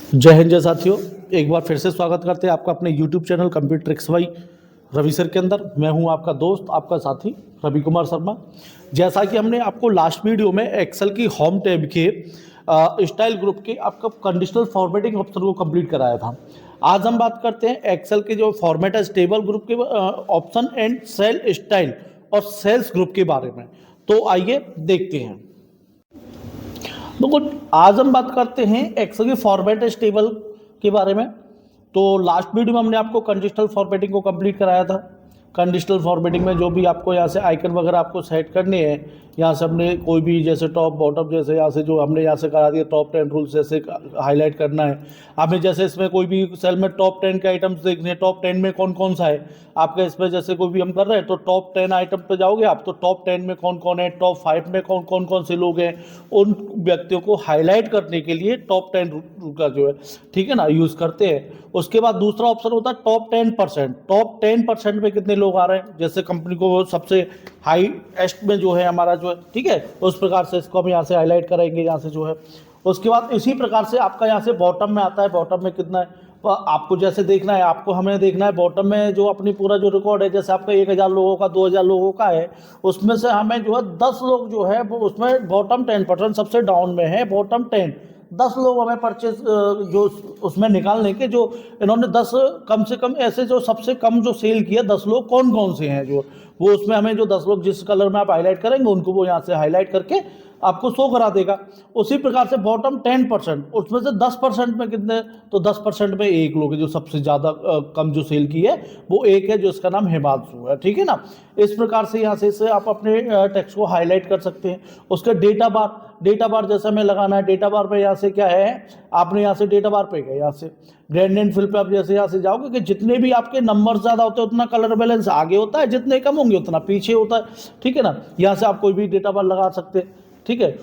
जय हिंद जय साथियों। एक बार फिर से स्वागत करते हैं आपका अपने YouTube channel computer tricks by Ravi sir के अंदर। मैं हूं आपका दोस्त, आपका साथी रवि कुमार शर्मा। जैसा कि हमने आपको लास्ट वीडियो में एक्सेल की होम टैब के स्टाइल ग्रुप के आपका कंडीशनल फॉर्मेटिंग ऑप्शन को कंप्लीट कराया था। आज हम बात करते हैं एक्सेल के जो फॉर्मेट है टेबल ग्रुप के ऑप्शन एंड सेल स्टाइल और सेल्स ग्रुप के बारे में। तो आइए देखते हैं। तो आज हम बात करते हैं एक्सेल के फॉर्मेट टेबल के बारे में। तो लास्ट वीडियो में हमने आपको कंडीशनल फॉर्मेटिंग को कंप्लीट कराया था। कंडीशनल फॉर्मेटिंग में जो भी आपको यहाँ से आइकन वगैरह आपको सेट करने हैं, यहाँ से हमने कोई भी जैसे टॉप बॉटम जैसे यहाँ से जो हमने यहाँ से करा दिया टॉप 10 रूल्स जैसे हाईलाइट करना है आपने। जैसे इसमें कोई भी सेल में टॉप 10 के आइटम्स देखने हैं, टॉप 10 में कौन कौन सा है आपका। इसमें जैसे कोई भी हम कर रहे हैं तो टॉप 10 आइटम पे जाओगे आप, तो टॉप 10 में कौन कौन है, टॉप 5 में कौन से लोग हैं, उन व्यक्तियों को हाईलाइट करने के लिए टॉप 10 का जो है ठीक है ना यूज़ करते हैं। उसके बाद दूसरा ऑप्शन होता है टॉप 10%। टॉप 10% में कितने लोग आ रहे हैं, जैसे कंपनी को सबसे हाईएस्ट में जो है हमारा जो है ठीक है, उस प्रकार से इसको हम यहाँ से हाईलाइट करेंगे यहाँ से जो है। उसके बाद इसी प्रकार से आपका यहाँ से बॉटम में आता है, बॉटम में कितना है आपको जैसे देखना है, आपको हमें देखना है बॉटम में जो अपनी पूरा जो रिकॉर्ड है, जैसे आपका 1000 लोगों का 2000 लोगों का है, उसमें से हमें जो है 10 लोग जो है उसमें बॉटम 10% सबसे डाउन में है। बॉटम 10 लोग हमें परचेज जो उसमें निकालने के, जो इन्होंने 10 कम से कम ऐसे जो सबसे कम जो सेल किया 10 लोग कौन कौन से हैं, जो वो उसमें हमें जो 10 लोग जिस कलर में आप हाईलाइट करेंगे उनको वो यहाँ से हाईलाइट करके आपको शो करा देगा। उसी प्रकार से बॉटम 10% उसमें से 10% में कितने, तो 10% में एक लोग है जो सबसे ज़्यादा कम जो सेल की है वो एक है, जो इसका नाम हिमांशु है, ठीक है ना। इस प्रकार से यहाँ से आप अपने टेक्स्ट को हाईलाइट कर सकते हैं। उसका डेटा बार जैसे हमें लगाना है, डेटा बार पे यहाँ से क्या है, आपने यहाँ से डेटा बार पे गए, यहाँ से ग्रेडिएंट फिल पे आप जैसे यहाँ से जाओगे कि जितने भी आपके नंबर ज़्यादा होते हैं उतना कलर बैलेंस आगे होता है, जितने कम होंगे उतना पीछे होता है, ठीक है ना। यहाँ से आप कोई भी डेटा बार लगा सकते हैं, ठीक है।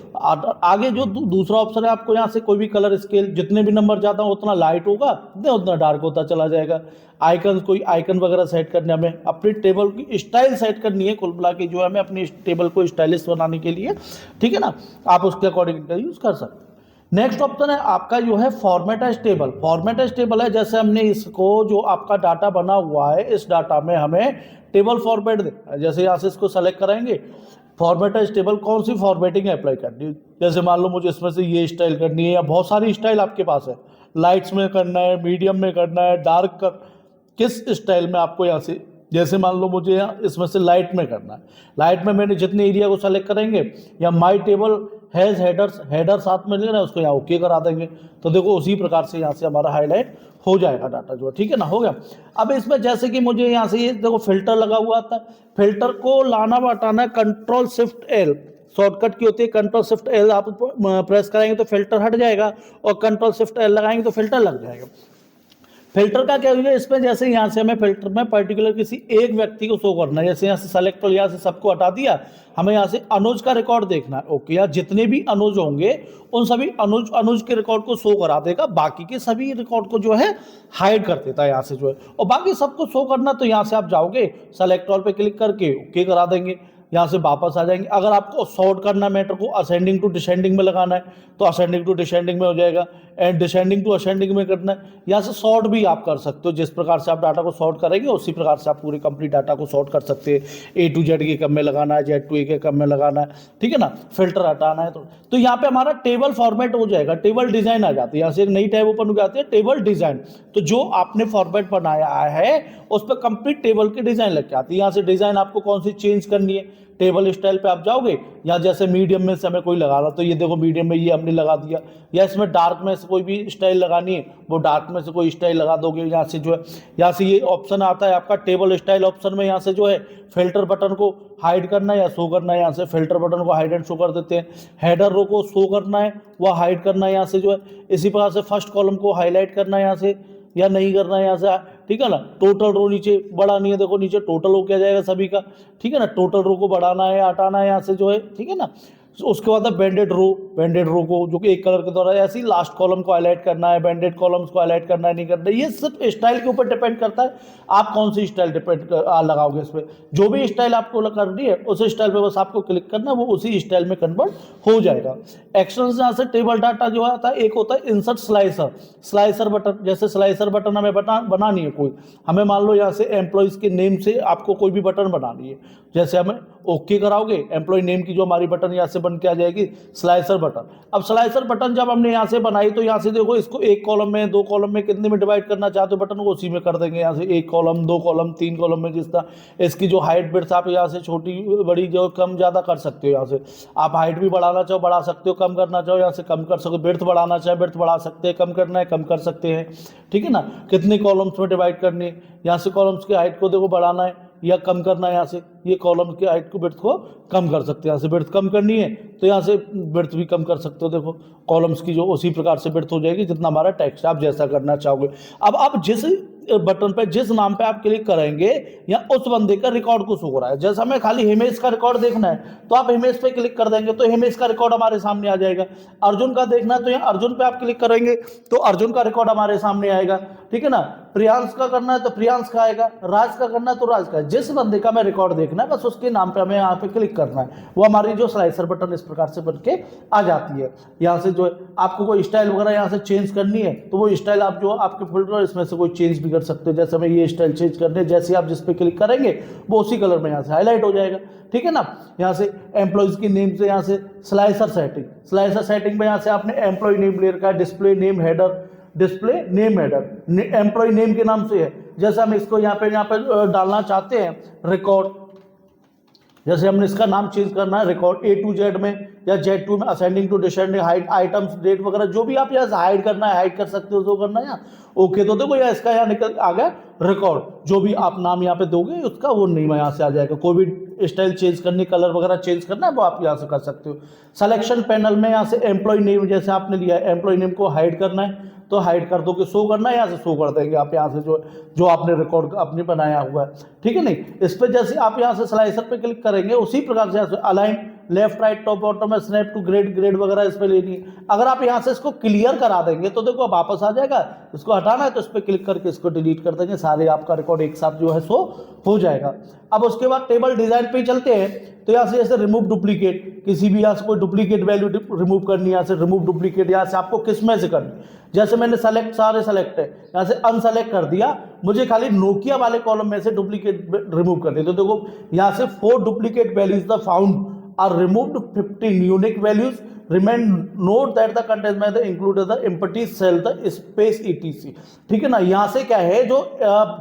आगे जो दूसरा ऑप्शन है आपको यहाँ से कोई भी कलर स्केल, जितने भी नंबर ज़्यादा उतना लाइट होगा उतना डार्क होता चला जाएगा। आइकन, कोई आइकन वगैरह सेट करने, हमें अपनी टेबल की स्टाइल सेट करनी है कुल मिला के जो है हमें अपनी टेबल को स्टाइलिश बनाने के लिए, ठीक है ना, आप उसके अकॉर्डिंग यूज़ कर सकते हैं। नेक्स्ट ऑप्शन है आपका जो है फॉर्मेट टेबल। फॉर्मेट टेबल है जैसे हमने इसको जो आपका डाटा बना हुआ है इस डाटा में हमें टेबल फॉर्मेट देना है। जैसे यहाँ से इसको सेलेक्ट कराएंगे, फॉर्मेट टेबल कौन सी फॉर्मेटिंग अप्लाई करनी है, जैसे मान लो मुझे इसमें से ये स्टाइल करनी है, या बहुत सारी स्टाइल आपके पास है, लाइट्स में करना है, मीडियम में करना है, डार्क कर, किस स्टाइल में आपको यहाँ से, जैसे मान लो मुझे इसमें से लाइट में करना है, लाइट में मैंने जितने एरिया को सेलेक्ट करेंगे, या माई टेबल हैज़ हेडर साथ में लेना है उसको यहाँ ओके करा देंगे, तो देखो उसी प्रकार से यहाँ से हमारा हाईलाइट हो जाएगा डाटा जो है, ठीक है ना, हो गया। अब इसमें जैसे कि मुझे यहाँ से ये देखो फिल्टर लगा हुआ था, फिल्टर को लाना हटाना है कंट्रोल शिफ्ट एल, शॉर्टकट की होती है कंट्रोल शिफ्ट एल, आप प्रेस कराएंगे तो फिल्टर हट जाएगा और कंट्रोल शिफ्ट एल लगाएंगे तो फिल्टर लग जाएगा। फिल्टर का क्या होगा, इसमें जैसे यहाँ से हमें फिल्टर में पर्टिकुलर किसी एक व्यक्ति को शो करना है, जैसे यहाँ से सेलेक्ट कर यहाँ से सबको हटा दिया, हमें यहाँ से अनुज का रिकॉर्ड देखना है, ओके, या जितने भी अनुज होंगे उन सभी अनुज के रिकॉर्ड को शो करा देगा, बाकी के सभी रिकॉर्ड को जो है हाइड कर देता है यहाँ से जो है। और बाकी सबको शो करना तो यहाँ से आप जाओगे सेलेक्ट ऑल पे क्लिक करके ओके करा देंगे, यहाँ से वापस आ जाएंगे। अगर आपको सॉर्ट करना मैटर को असेंडिंग टू डिसेंडिंग में लगाना है तो असेंडिंग टू डिसेंडिंग में हो जाएगा, एंड डिसेंडिंग टू असेंडिंग में करना है, यहाँ से सॉर्ट भी आप कर सकते हो। जिस प्रकार से आप डाटा को सॉर्ट करेंगे उसी प्रकार से आप पूरे कंप्लीट डाटा को सॉर्ट कर सकते हैं। ए टू जेड के कम में लगाना है, जेड टू ए के कम में लगाना है, ठीक है ना, फिल्टर हटाना है तो यहाँ पे हमारा टेबल फॉर्मेट हो जाएगा, टेबल डिजाइन आ जाती है, यहाँ से एक नई टैब ओपन हो जाती है टेबल डिजाइन। तो जो आपने फॉर्मेट बनाया है उस पर कंप्लीट टेबल की डिजाइन लग जाती है। यहाँ से डिजाइन आपको कौन सी चेंज करनी है, टेबल स्टाइल पे आप जाओगे, या जैसे मीडियम में से हमें कोई लगाना तो ये देखो मीडियम में ये हमने लगा दिया, या इसमें डार्क में से कोई भी स्टाइल लगानी है वो डार्क में से कोई स्टाइल लगा दोगे। यहाँ से जो है यहाँ से ये ऑप्शन आता है आपका टेबल स्टाइल ऑप्शन में, यहाँ से जो है फिल्टर बटन को हाइड करना है या शो करना है, यहाँ से फिल्टर बटन को हाइड एंड शो कर देते हैं। हेडर रो को शो करना है वह हाइड करना है यहाँ से जो है। इसी प्रकार से फर्स्ट कॉलम को हाईलाइट करना है यहाँ से या नहीं करना है यहाँ से, ठीक है ना। टोटल रो नीचे बढ़ानी है, देखो नीचे टोटल हो क्या जाएगा सभी का, ठीक है ना, टोटल रो को बढ़ाना है हटाना है यहाँ से जो है, ठीक है ना। उसके बाद बैंडेड रो को जो कि एक कलर के द्वारा ऐसे ही लास्ट कॉलम को हाईलाइट करना है, बैंडेड कॉलम्स को हाईलाइट करना है नहीं करना है, ये सिर्फ स्टाइल के ऊपर डिपेंड करता है आप कौन सी स्टाइल लगाओगे इस पर। जो भी स्टाइल आपको करनी है उस स्टाइल पे बस आपको क्लिक करना है, वो उसी स्टाइल में कन्वर्ट हो जाएगा। एक्शंस यहाँ से टेबल डाटा जो आता है, एक होता है इंसर्ट स्लाइसर बटन। जैसे स्लाइसर बटन हमें बनानी है कोई, हमें मान लो यहाँ से एम्प्लॉइज के नेम से आपको कोई भी बटन बनानी है, जैसे हमें ओके कराओगे एम्प्लॉय नेम की जो हमारी बटन यहाँ से बन के आ जाएगी स्लाइसर बटन। अब स्लाइसर बटन जब हमने यहाँ से बनाई तो यहाँ से देखो इसको एक कॉलम में, दो कॉलम में, कितने में डिवाइड करना चाहते हो बटन को उसी में कर देंगे। यहाँ से एक कॉलम, दो कॉलम, तीन कॉलम में, जिस तरह इसकी जो हाइट बिड्थ आप यहाँ से छोटी बड़ी जो कम ज़्यादा कर सकते हो। यहाँ से आप हाइट भी बढ़ाना चाहो बढ़ा सकते हो, कम करना चाहो यहाँ से कम कर सकते हो, बिड्थ बढ़ाना चाहे बिड्थ बढ़ा सकते हैं, कम करना है कम कर सकते हैं, ठीक है ना। कितने कॉलम्स में डिवाइड करनी है, यहाँ से कॉलम्स की हाइट को देखो बढ़ाना है या कम करना है, यहाँ से ये कॉलम की हाइट को बिड्थ को कम कर सकते हैं। यहाँ से बिड्थ कम करनी है तो यहाँ से बिड्थ भी कम कर सकते हो, देखो कॉलम्स की जो उसी प्रकार से बिड्थ हो जाएगी जितना हमारा टेक्स्ट आप जैसा करना चाहोगे। अब आप जिस बटन पे जिस नाम पे आप क्लिक करेंगे या उस बंदे का रिकॉर्ड को शो हो रहा है, जैसे हमें खाली हिमेश का रिकॉर्ड देखना है तो आप हिमेश पे क्लिक कर देंगे तो हिमेश का रिकॉर्ड हमारे सामने आ जाएगा। अर्जुन का देखना है तो यहाँ अर्जुन पे आप क्लिक करेंगे तो अर्जुन का रिकॉर्ड हमारे सामने आएगा, ठीक है ना। प्रियांश का करना है तो प्रियांश का आएगा, राज का करना है तो राज का। जिस बंदे का हमें रिकॉर्ड देखना है बस उसके नाम पे हमें यहाँ पे क्लिक करना है, वो हमारी जो स्लाइसर बटन इस प्रकार से बन के आ जाती है। यहाँ से जो आपको कोई स्टाइल वगैरह यहाँ से चेंज करनी है तो वो स्टाइल आप जो आपके फोल्डर इसमें से कोई चेंज भी कर सकते हो। जैसे हमें ये स्टाइल चेंज करने है, जैसे आप जिस पे क्लिक करेंगे वो उसी कलर में यहाँ से हाईलाइट हो जाएगा, ठीक है ना। यहाँ से एम्प्लॉइज की नेम से यहाँ से स्लाइसर सेटिंग में यहाँ से आपने एम्प्लॉय नेम ले रखा है, display name header employ name के नाम से है। जैसे हम इसको यहाँ पे डालना चाहते हैं रिकॉर्ड, जैसे हमने इसका नाम चेंज करना है रिकॉर्ड A to Z में या Z2 में, ascending to descending, height, items, date वगैरह जो भी आप यहाँ से हाइड करना है हाइड कर सकते हो, जो करना है ओके। तो देखो या इसका यहाँ निकल आ गया रिकॉर्ड, जो भी आप नाम यहाँ पे दोगे उसका वो नेम यहाँ से आ जाएगा। कोई भी स्टाइल चेंज करनी, कलर वगैरह चेंज करना है वो आप यहाँ से कर सकते हो। सिलेक्शन पैनल में यहाँ से एम्प्लॉय नेम जैसे आपने लिया है, एम्प्लॉय नेम को हाइड करना है तो हाइड कर दो कि शो करना है, यहाँ से शो कर देंगे आप यहाँ से जो आपने रिकॉर्ड अपने बनाया हुआ है, ठीक है नहीं। इस पर जैसे आप यहाँ से स्लाइसर पे क्लिक करेंगे उसी प्रकार से यहाँ से align, left right top bottom में, स्नैप टू ग्रेड वगैरह इस पर लेनी है। अगर आप यहाँ से इसको क्लियर करा देंगे तो देखो वापस आ जाएगा, इसको हटाना है तो इस पर क्लिक करके इसको डिलीट कर देंगे, सारे आपका रिकॉर्ड एक साथ जो है शो हो जाएगा। अब उसके बाद टेबल डिजाइन पे चलते हैं तो यहाँ से जैसे रिमूव डुप्लीकेट, किसी भी यहाँ से कोई डुप्लीकेट वैल्यू रिमूव करनी है, यहाँ से रिमूव डुप्लीकेट यहाँ से आपको किस में से करनी। जैसे मैंने सारे सेलेक्ट है, यहाँ से अनसेलेक्ट कर दिया, मुझे खाली नोकिया वाले कॉलम में से डुप्लीकेट रिमूव कर दिया तो देखो यहाँ से 4 duplicate values the found are removed, 15 unique values remain, note that the content में include the empty cell the space etc, ठीक है ना। यहाँ से क्या है जो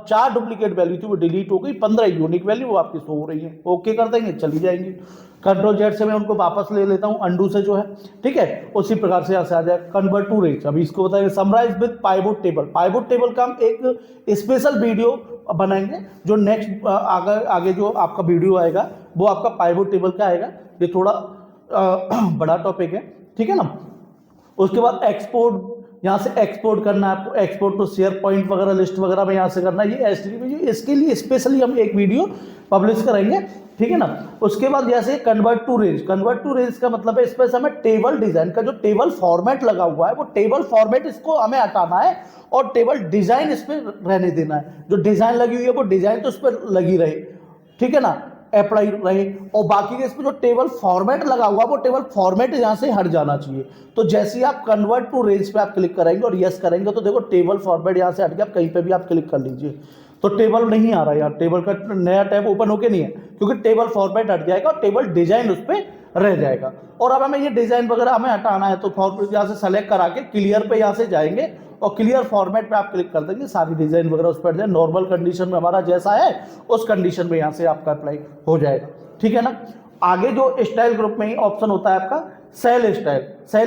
4 डुप्लीकेट वैल्यू थी वो डिलीट हो गई, 15 यूनिक वैल्यू वो आपकी शो हो रही है। ओके कर देंगे चली जाएंगी। कंट्रोल जेड से मैं उनको वापस ले लेता हूँ अंडू से जो है, ठीक है। उसी प्रकार से यहाँ से आ जाए कन्वर्ट टू रेंज। अभी इसको बताएंगे समराइज विद पाइवोट टेबल का हम एक स्पेशल वीडियो बनाएंगे जो नेक्स्ट आगे जो आपका वीडियो आएगा वो आपका पाइवोट टेबल का आएगा। ये थोड़ा बड़ा टॉपिक है, ठीक है ना। उसके बाद एक्सपोर्ट, यहाँ से एक्सपोर्ट करना है आपको, एक्सपोर्ट टू शेयर पॉइंट वगैरह लिस्ट वगैरह में यहाँ से करना है। ये एचटीटीपी इसके लिए स्पेशली हम एक वीडियो पब्लिश करेंगे, ठीक है ना। उसके बाद जैसे कन्वर्ट टू रेंज का मतलब है इसमें से हमें टेबल डिजाइन का जो टेबल फॉर्मेट लगा हुआ है वो टेबल फॉर्मेट इसको हमें हटाना है और टेबल डिजाइन इस पर रहने देना है। जो डिजाइन लगी हुई है वो डिजाइन तो इस पर लगी रहे, ठीक है ना, अप्लाई रहे, और बाकी के इसमें जो टेबल फॉर्मेट लगा हुआ वो टेबल फॉर्मेट यहाँ से हट जाना चाहिए। तो जैसे ही आप कन्वर्ट टू रेंज पे आप क्लिक करेंगे और यस करेंगे तो देखो टेबल फॉर्मेट यहाँ से हट गया। आप कहीं पे भी आप क्लिक कर लीजिए तो टेबल नहीं आ रहा यार, टेबल का नया टैब ओपन होके नहीं है क्योंकि टेबल फॉर्मेट हट जाएगा और टेबल डिजाइन उस पर रह जाएगा। और अब हमें ये डिजाइन वगैरह हमें हटाना है तो फॉर्मेट यहाँ से सेलेक्ट करा के क्लियर पे यहाँ से जाएंगे और क्लियर फॉर्मेट पे आप क्लिक कर देंगे, सारी डिजाइन वगैरह उस पर जाए। नॉर्मल कंडीशन में हमारा जैसा है उस कंडीशन में यहाँ से आपका अप्लाई हो जाएगा, ठीक है ना। आगे जो स्टाइल ग्रुप में ही ऑप्शन होता है आपका सेल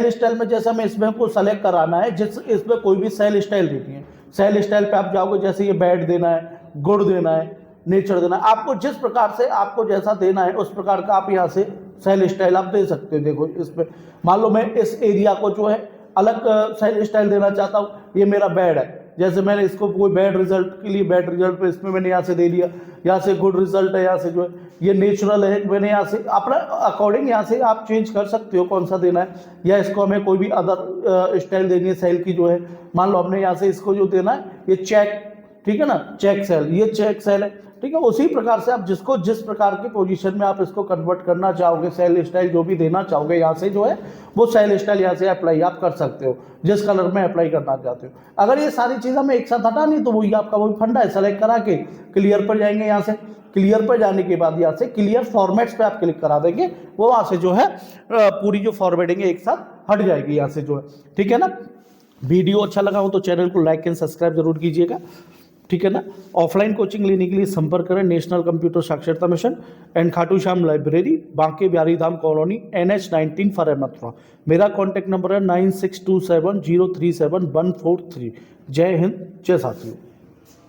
स्टाइल में जैसे हमें इसमें को सेलेक्ट कराना है, जिस इसमें कोई भी सेल स्टाइल देती है। सेल स्टाइल पे आप जाओगे जैसे ये बैड देना है, गुड देना है, नेचर देना है, आपको जिस प्रकार से आपको जैसा देना है उस प्रकार का आप यहाँ से सेल स्टाइल आप दे सकते हो। देखो इसमें मान लो मैं इस एरिया को जो है अलग सेल स्टाइल देना चाहता हूँ, ये मेरा बेड है जैसे मैंने इसको कोई बैड रिजल्ट के लिए बैड रिजल्ट पे इसमें मैंने यहाँ से दे दिया, यहाँ से गुड रिजल्ट है, यहाँ से जो है ये नेचुरल है, मैंने यहाँ से अपना अकॉर्डिंग यहाँ से आप चेंज कर सकते हो कौन सा देना है, या इसको हमें कोई भी अदर स्टाइल देनी है सेल की जो है, मान लो हमने यहाँ से इसको जो देना है ये चेक, ठीक है ना, चेक सेल, ये चेक सेल है, ठीक है। उसी प्रकार से आप जिसको जिस प्रकार की पोजीशन में आप इसको कन्वर्ट करना चाहोगे, सेल स्टाइल जो भी देना चाहोगे यहाँ से जो है वो सेल स्टाइल यहाँ से अप्लाई आप कर सकते हो जिस कलर में अप्लाई करना चाहते हो। अगर ये सारी चीज़ हमें एक साथ हटानी तो वही आपका वही फंडा है, सेलेक्ट करा के क्लियर पर जाएंगे, यहाँ से क्लियर पर जाने के बाद यहाँ से क्लियर फॉर्मेट्स पे आप क्लिक करा देंगे, वो वहाँ से जो है पूरी जो फॉर्मेटिंग है एक साथ हट जाएगी यहाँ से जो है, ठीक है ना। वीडियो अच्छा लगा हो तो चैनल को लाइक एंड सब्सक्राइब जरूर कीजिएगा, ठीक है ना। ऑफलाइन कोचिंग लेने के लिए संपर्क करें नेशनल कंप्यूटर साक्षरता mission and Khatu Shyam library, Banke Bihari Dham colony, NH 19 for Mathura. मेरा कॉन्टैक्ट नंबर है 9627037143। जय हिंद, जय साथियों।